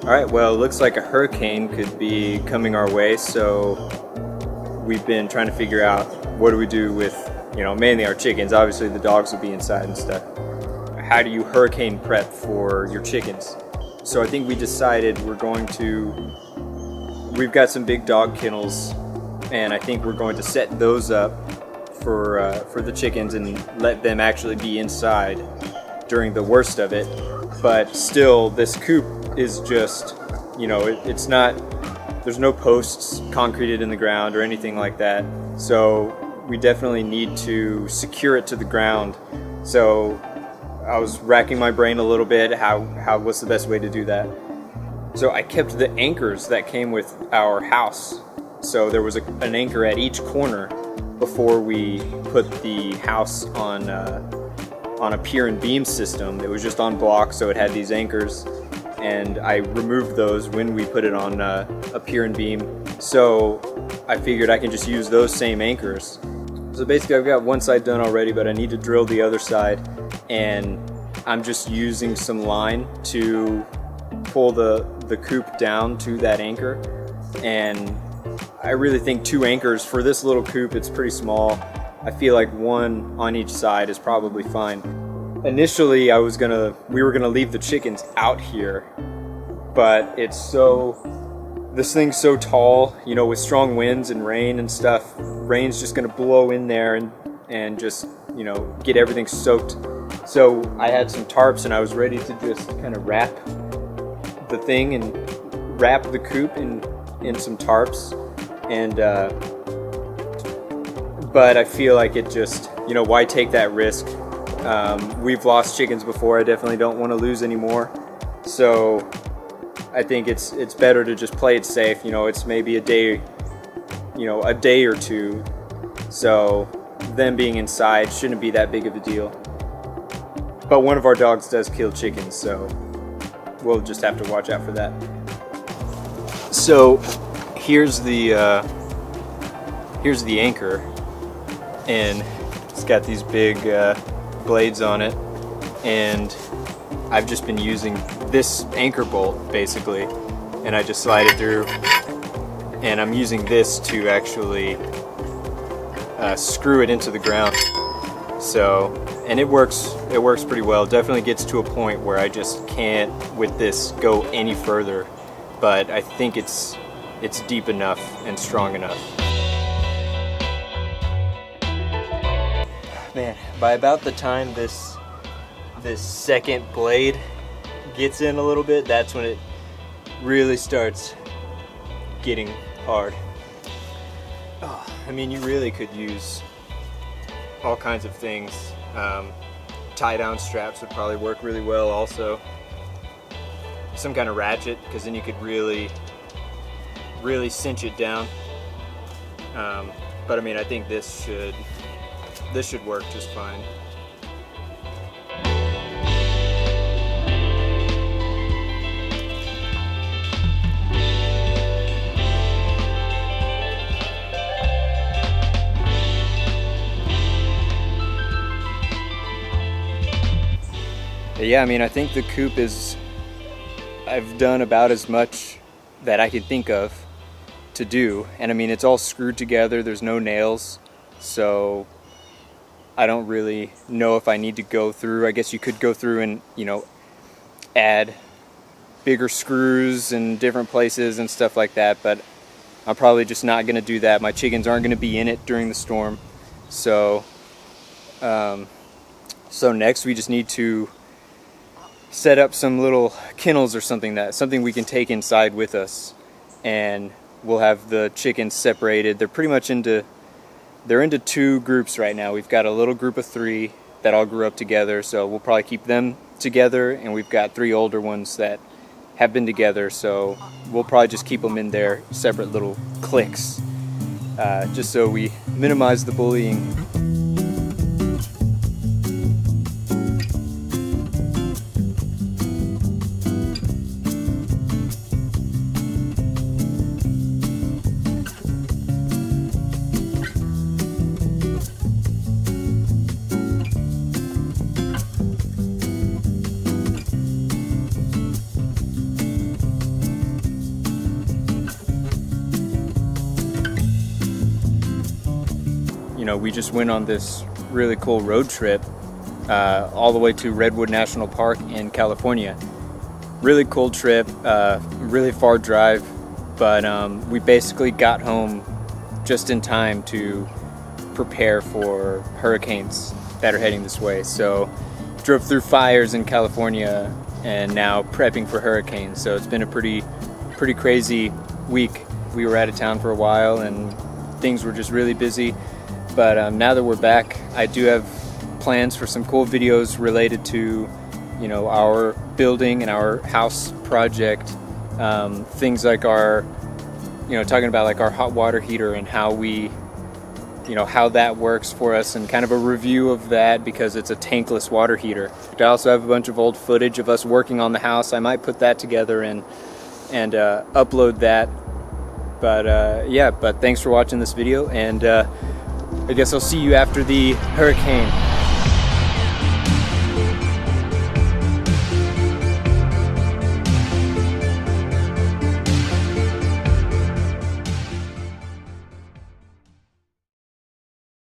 Alright, well, it looks like a hurricane could be coming our way, so we've been trying to figure out what do we do with, mainly our chickens. Obviously the dogs will be inside and stuff. How do you hurricane prep for your chickens? So I think we decided we've got some big dog kennels, and I think we're going to set those up for the chickens and let them actually be inside during the worst of it. But still, this coop is just, it's not, there's no posts concreted in the ground or anything like that. So we definitely need to secure it to the ground. So I was racking my brain a little bit, what's the best way to do that? So I kept the anchors that came with our house. So there was an anchor at each corner before we put the house on a pier and beam system. It was just on blocks, so it had these anchors, and I removed those when we put it on a pier and beam. So I figured I can just use those same anchors. So basically I've got one side done already, but I need to drill the other side, and I'm just using some line to pull the coop down to that anchor. And I really think 2 anchors for this little coop, it's pretty small. I feel like 1 on each side is probably fine. Initially we were gonna leave the chickens out here, but this thing's so tall, with strong winds and rain and stuff, rain's just gonna blow in there and just, get everything soaked. So I had some tarps and I was ready to just kind of wrap the thing and wrap the coop in some tarps. And but I feel like it just, why take that risk? We've lost chickens before. I definitely don't want to lose any more. So I think it's better to just play it safe. It's maybe a day or two. So them being inside shouldn't be that big of a deal. But one of our dogs does kill chickens, so we'll just have to watch out for that. So here's the anchor, and it's got these big blades on it, and I've just been using this anchor bolt basically, and I just slide it through, and I'm using this to actually screw it into the ground. So, and it works pretty well. Definitely gets to a point where I just can't with this go any further, but I think it's deep enough and strong enough. Man, by about the time this second blade gets in a little bit, that's when it really starts getting hard. Oh, I mean, you really could use all kinds of things. Tie-down straps would probably work really well also. Some kind of ratchet, because then you could really cinch it down. But I mean, I think this should work just fine. Yeah, I mean, I think the coop I've done about as much that I could think of to do. And I mean, it's all screwed together, there's no nails, so I don't really know if I need to go through. I guess you could go through and, add bigger screws in different places and stuff like that, but I'm probably just not going to do that. My chickens aren't going to be in it during the storm. So, so next we just need to set up some little kennels or something we can take inside with us, and we'll have the chickens separated. They're pretty much into 2 groups right now. We've got a little group of 3 that all grew up together, so we'll probably keep them together, and we've got 3 older ones that have been together, so we'll probably just keep them in their separate little cliques, just so we minimize the bullying. we just went on this really cool road trip all the way to Redwood National Park in California. Really cool trip, really far drive, but we basically got home just in time to prepare for hurricanes that are heading this way. So drove through fires in California and now prepping for hurricanes. So it's been a pretty crazy week. We were out of town for a while and things were just really busy. But now that we're back, I do have plans for some cool videos related to, our building and our house project. Things like our, talking about like our hot water heater and how we, how that works for us, and kind of a review of that because it's a tankless water heater. I also have a bunch of old footage of us working on the house. I might put that together and upload that. But thanks for watching this video, and I guess I'll see you after the hurricane.